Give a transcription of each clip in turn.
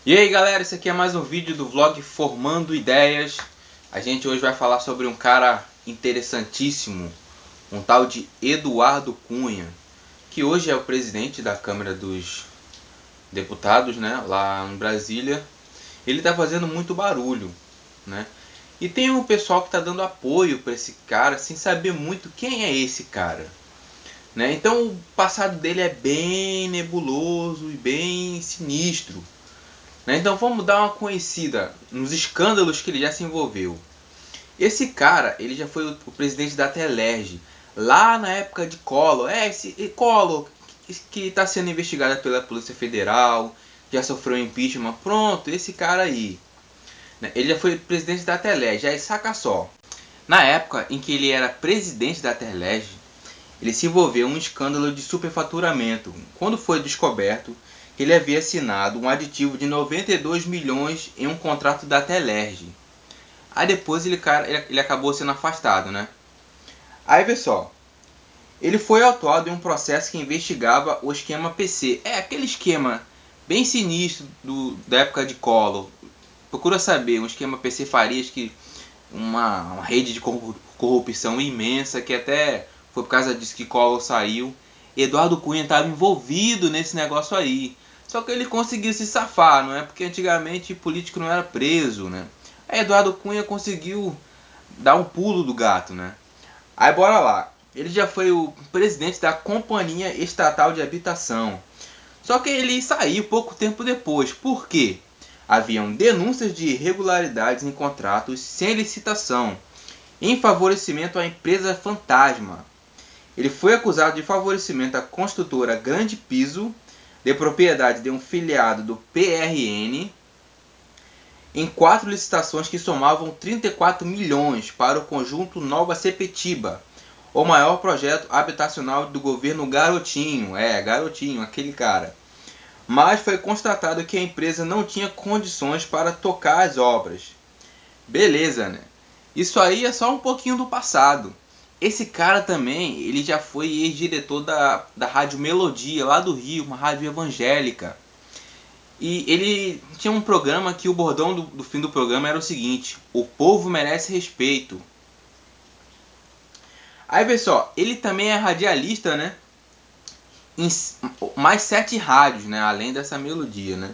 E aí galera, esse aqui é mais um vídeo do vlog Formando Ideias. A gente hoje vai falar sobre um cara interessantíssimo, um tal de Eduardo Cunha, que hoje é o presidente da Câmara dos Deputados, né, lá em Brasília. Ele está fazendo muito barulho, né? E tem um pessoal que está dando apoio para esse cara sem saber muito quem é esse cara, né? Então o passado dele é bem nebuloso e bem sinistro. Então vamos dar uma conhecida nos escândalos que ele já se envolveu. Esse cara, ele já foi o presidente da Telerge, lá na época de Collor. Esse Collor, que está sendo investigado pela Polícia Federal, já sofreu impeachment. Pronto, esse cara aí. Ele já foi presidente da Telerge. Aí saca só. Na época em que ele era presidente da Telerge, ele se envolveu em um escândalo de superfaturamento, quando foi descoberto que ele havia assinado um aditivo de 92 milhões em um contrato da Telerge. Aí depois ele acabou sendo afastado, né? Aí vê só, ele foi autuado em um processo que investigava o esquema PC. É aquele esquema bem sinistro da época de Collor. Procura saber, um esquema PC Farias, que uma rede de corrupção imensa, que até foi por causa disso que Collor saiu. Eduardo Cunha estava envolvido nesse negócio aí. Só que ele conseguiu se safar, não é? Porque antigamente político não era preso, né? Aí Eduardo Cunha conseguiu dar um pulo do gato, né? Aí bora lá. Ele já foi o presidente da Companhia Estatal de Habitação. Só que ele saiu pouco tempo depois. Por quê? Haviam denúncias de irregularidades em contratos sem licitação, em favorecimento à empresa fantasma. Ele foi acusado de favorecimento à construtora Grande Piso, de propriedade de um filiado do PRN, em 4 licitações que somavam 34 milhões para o conjunto Nova Sepetiba, o maior projeto habitacional do governo Garotinho. Garotinho, aquele cara. Mas foi constatado que a empresa não tinha condições para tocar as obras. Beleza, né? Isso aí é só um pouquinho do passado. Esse cara também, ele já foi ex-diretor da Rádio Melodia, lá do Rio, uma rádio evangélica. E ele tinha um programa que o bordão do fim do programa era o seguinte: o povo merece respeito. Aí vê só, ele também é radialista, né? Em mais 7 rádios, né? Além dessa melodia, né?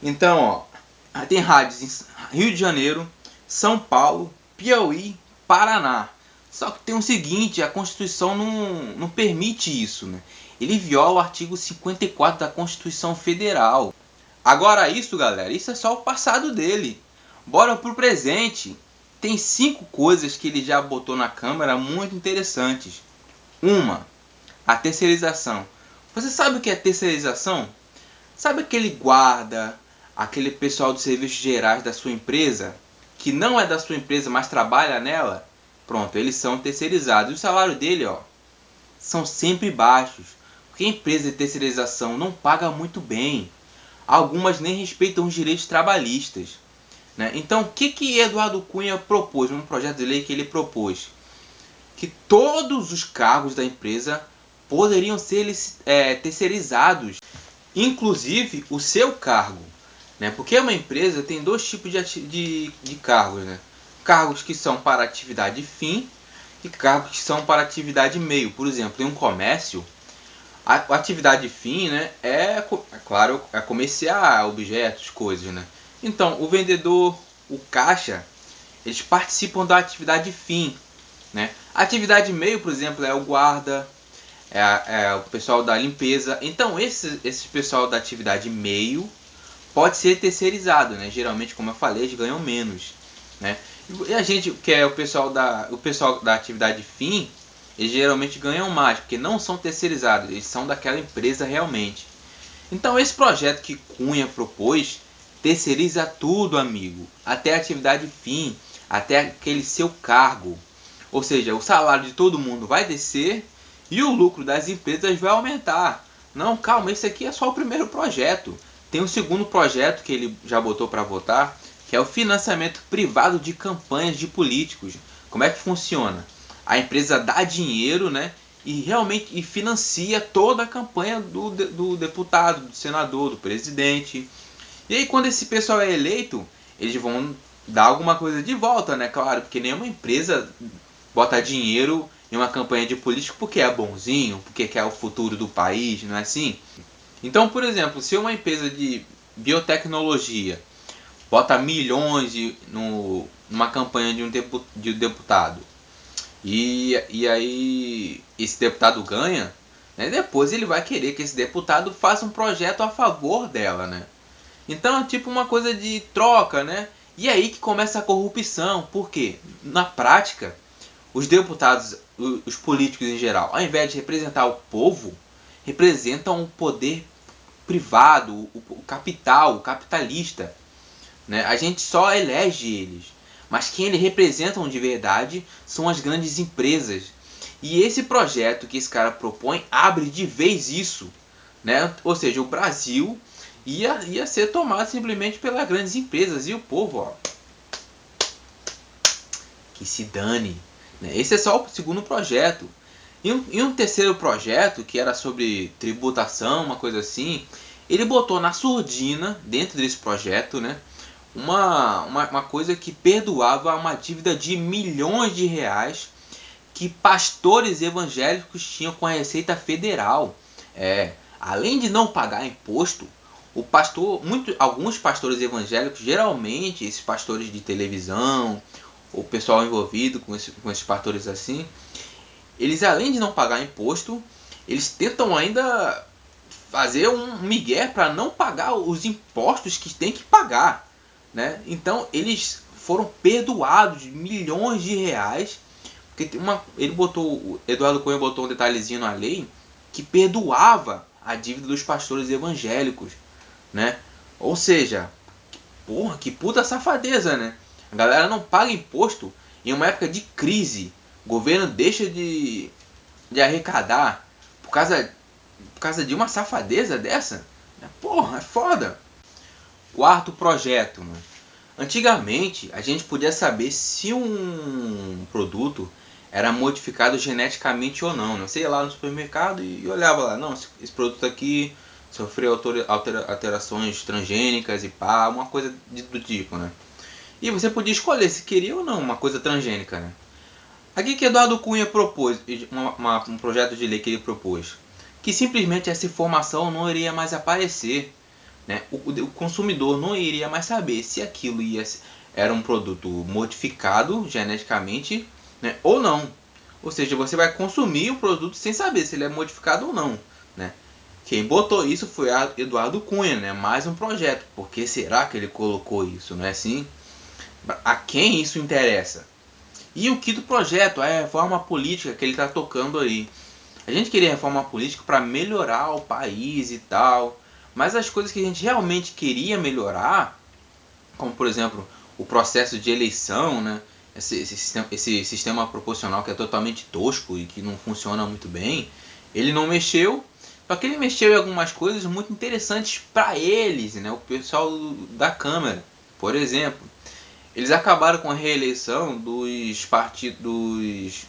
Então, ó, tem rádios em Rio de Janeiro, São Paulo, Piauí, Paraná. Só que tem o seguinte, a Constituição não permite isso, né? Ele viola o artigo 54 da Constituição Federal. Agora isso, galera, isso é só o passado dele. Bora pro presente. Tem 5 coisas que ele já botou na Câmara muito interessantes. Uma, a terceirização. Você sabe o que é terceirização? Sabe aquele guarda, aquele pessoal dos serviços gerais da sua empresa, que não é da sua empresa, mas trabalha nela? Pronto, eles são terceirizados. E o salário dele, ó, são sempre baixos, porque a empresa de terceirização não paga muito bem. Algumas nem respeitam os direitos trabalhistas, né? Então, o que Eduardo Cunha propôs, um projeto de lei que ele propôs? Que todos os cargos da empresa poderiam ser terceirizados, inclusive o seu cargo, né? Porque uma empresa tem 2 tipos de cargos, né? Cargos que são para atividade fim e cargos que são para atividade meio. Por exemplo, em um comércio, a atividade fim, né, claro, é comerciar objetos, coisas, né? Então, o vendedor, o caixa, eles participam da atividade fim, né? A atividade meio, por exemplo, é o guarda, é o pessoal da limpeza. Então, esse pessoal da atividade meio pode ser terceirizado, né? Geralmente, como eu falei, eles ganham menos, né? E a gente, que é o pessoal da atividade fim, eles geralmente ganham mais, porque não são terceirizados, eles são daquela empresa realmente. Então esse projeto que Cunha propôs terceiriza tudo, amigo, até a atividade fim, até aquele seu cargo. Ou seja, o salário de todo mundo vai descer e o lucro das empresas vai aumentar. Não, calma, esse aqui é só o primeiro projeto. Tem um segundo projeto que ele já botou para votar, que é o financiamento privado de campanhas de políticos. Como é que funciona? A empresa dá dinheiro, né, e realmente financia toda a campanha do deputado, do senador, do presidente. E aí quando esse pessoal é eleito, eles vão dar alguma coisa de volta, né? Claro, porque nenhuma empresa bota dinheiro em uma campanha de político porque é bonzinho, porque quer o futuro do país, não é assim? Então, por exemplo, se uma empresa de biotecnologia bota milhões numa campanha de um deputado e aí esse deputado ganha, né, depois ele vai querer que esse deputado faça um projeto a favor dela, né? Então é tipo uma coisa de troca, né? E aí que começa a corrupção, porque na prática os deputados, os políticos em geral, ao invés de representar o povo, representam o poder privado, o capital, o capitalista, né? A gente só elege eles, mas quem eles representam de verdade são as grandes empresas. E esse projeto que esse cara propõe abre de vez isso, né? Ou seja, o Brasil ia ser tomado simplesmente pelas grandes empresas e o povo, ó, que se dane, né? Esse é só o segundo projeto. E um terceiro projeto, que era sobre tributação, uma coisa assim, ele botou na surdina, dentro desse projeto, né, uma coisa que perdoava uma dívida de milhões de reais que pastores evangélicos tinham com a Receita Federal. Além de não pagar imposto, alguns pastores evangélicos, geralmente esses pastores de televisão, o pessoal envolvido com esses pastores assim, eles além de não pagar imposto, eles tentam ainda fazer um migué para não pagar os impostos que tem que pagar, né? Então eles foram perdoados milhões de reais, porque o Eduardo Cunha botou um detalhezinho na lei que perdoava a dívida dos pastores evangélicos, né? Ou seja, porra, que puta safadeza, né? A galera não paga imposto em uma época de crise. O governo deixa de arrecadar por causa de uma safadeza dessa. Porra, é foda. Quarto projeto. Né? Antigamente, a gente podia saber se um produto era modificado geneticamente ou não. Né? Você ia lá no supermercado e olhava lá, não, esse produto aqui sofreu alterações transgênicas e pá, uma coisa do tipo, né? E você podia escolher se queria ou não uma coisa transgênica, né? Aqui que Eduardo Cunha propôs, um projeto de lei que ele propôs, que simplesmente essa informação não iria mais aparecer, né? O consumidor não iria mais saber se aquilo era um produto modificado geneticamente, né, ou não. Ou seja, você vai consumir o produto sem saber se ele é modificado ou não, né? Quem botou isso foi Eduardo Cunha, né? Mais um projeto. Por que será que ele colocou isso, não é assim? A quem isso interessa? E o que do projeto? É a reforma política que ele está tocando aí. A gente queria reforma política para melhorar o país e tal. Mas as coisas que a gente realmente queria melhorar, como por exemplo o processo de eleição, né? Esse sistema proporcional que é totalmente tosco e que não funciona muito bem, ele não mexeu. Só que ele mexeu em algumas coisas muito interessantes para eles, né? O pessoal da Câmara, por exemplo. Eles acabaram com a reeleição dos partidos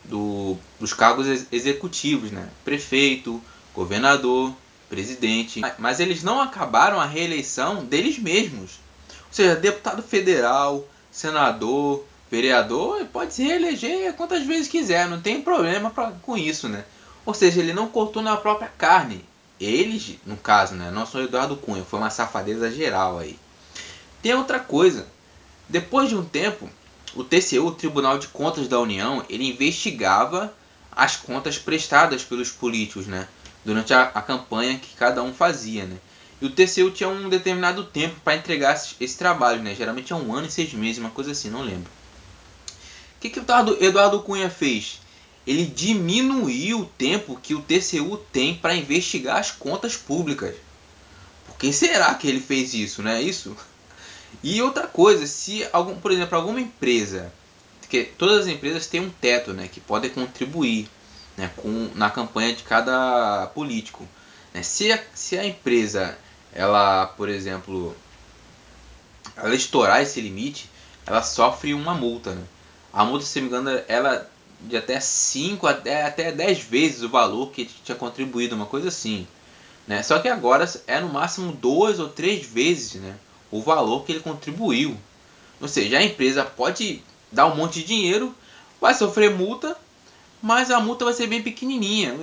dos cargos executivos, né? Prefeito, governador, presidente. Mas eles não acabaram a reeleição deles mesmos. Ou seja, deputado federal, senador, vereador, pode se reeleger quantas vezes quiser, não tem problema com isso, né? Ou seja, ele não cortou na própria carne. Eles, no caso, né? Não sou Eduardo Cunha, foi uma safadeza geral aí. Tem outra coisa. Depois de um tempo, o TCU, o Tribunal de Contas da União, ele investigava as contas prestadas pelos políticos, né? Durante a campanha que cada um fazia, né? E o TCU tinha um determinado tempo para entregar esse trabalho, né? Geralmente é 1 ano e 6 meses, uma coisa assim, não lembro. O que o Eduardo Cunha fez? Ele diminuiu o tempo que o TCU tem para investigar as contas públicas. Por que será que ele fez isso, não é isso? E outra coisa, se por exemplo, alguma empresa, porque todas as empresas têm um teto, né, que podem contribuir, né, na campanha de cada político, né? Se a empresa, ela, por exemplo, ela estourar esse limite, ela sofre uma multa, né? A multa, se não me engano, ela de até 5 até 10 vezes o valor que tinha contribuído, uma coisa assim. né? Só que agora é no máximo 2 ou 3 vezes, né, o valor que ele contribuiu. Ou seja, a empresa pode dar um monte de dinheiro, vai sofrer multa, mas a multa vai ser bem pequenininha.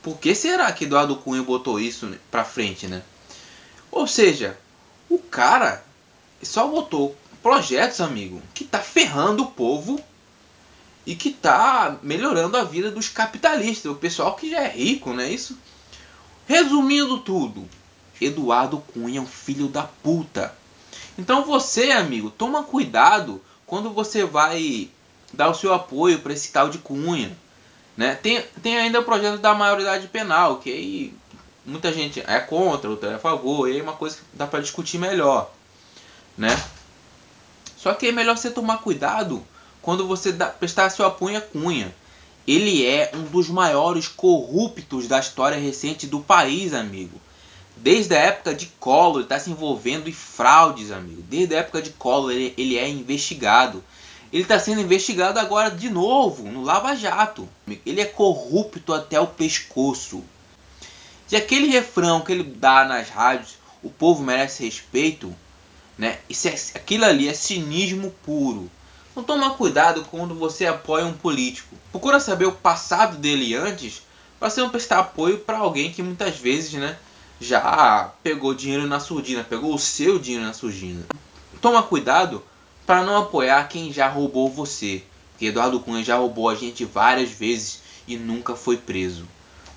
Por que será que Eduardo Cunha botou isso pra frente, né? Ou seja, o cara só botou projetos, amigo, que tá ferrando o povo e que tá melhorando a vida dos capitalistas, o pessoal que já é rico, não é isso? Resumindo tudo, Eduardo Cunha é um filho da puta. Então você, amigo, toma cuidado quando você vai dar o seu apoio para esse tal de Cunha, né? Tem ainda o projeto da maioridade penal, que aí muita gente é contra, outra é a favor, e aí é uma coisa que dá para discutir melhor, né? Só que é melhor você tomar cuidado quando você prestar seu apoio a Cunha. Ele é um dos maiores corruptos da história recente do país, amigo. Desde a época de Collor, ele está se envolvendo em fraudes, amigo. Desde a época de Collor, ele é investigado. Ele está sendo investigado agora de novo, no Lava Jato. Ele é corrupto até o pescoço. E aquele refrão que ele dá nas rádios, o povo merece respeito, né? Aquilo ali é cinismo puro. Então toma cuidado quando você apoia um político. Procura saber o passado dele antes, para você não prestar apoio para alguém que muitas vezes, né, já pegou dinheiro na surdina, pegou o seu dinheiro na surdina. Toma cuidado para não apoiar quem já roubou você. Porque Eduardo Cunha já roubou a gente várias vezes e nunca foi preso,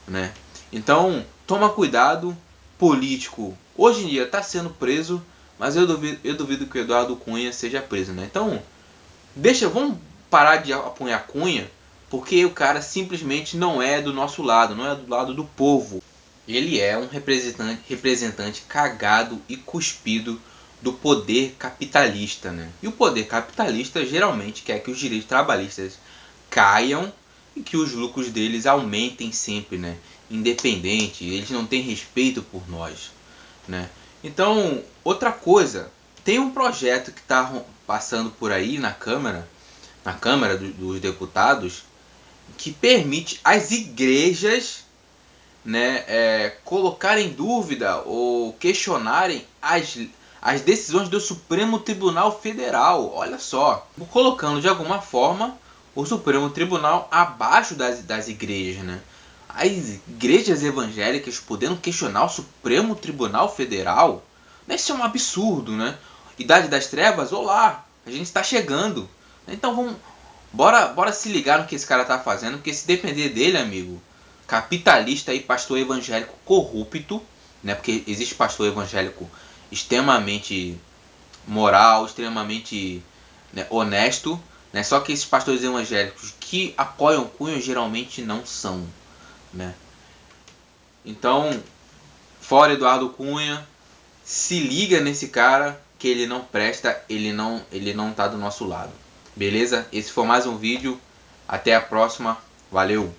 né? Então toma cuidado, político hoje em dia está sendo preso, mas eu duvido que o Eduardo Cunha seja preso, né? Então vamos parar de apoiar Cunha, porque o cara simplesmente não é do nosso lado, não é do lado do povo. Ele é um representante cagado e cuspido do poder capitalista, né? E o poder capitalista geralmente quer que os direitos trabalhistas caiam e que os lucros deles aumentem sempre, né? Independente, eles não têm respeito por nós, né? Então, outra coisa, tem um projeto que está passando por aí na Câmara dos Deputados, que permite às igrejas, né, colocar em dúvida ou questionarem as decisões do Supremo Tribunal Federal. Olha só, colocando de alguma forma o Supremo Tribunal abaixo das igrejas, né? As igrejas evangélicas podendo questionar o Supremo Tribunal Federal, né? Isso é um absurdo, né? Idade das Trevas, olá, a gente está chegando. Então bora se ligar no que esse cara tá fazendo, porque se depender dele, amigo, capitalista e pastor evangélico corrupto, né? Porque existe pastor evangélico extremamente moral, extremamente, né, honesto, né? Só que esses pastores evangélicos que apoiam Cunha geralmente não são, né? Então, fora Eduardo Cunha, se liga nesse cara que ele não presta, ele não tá do nosso lado. Beleza? Esse foi mais um vídeo. Até a próxima. Valeu!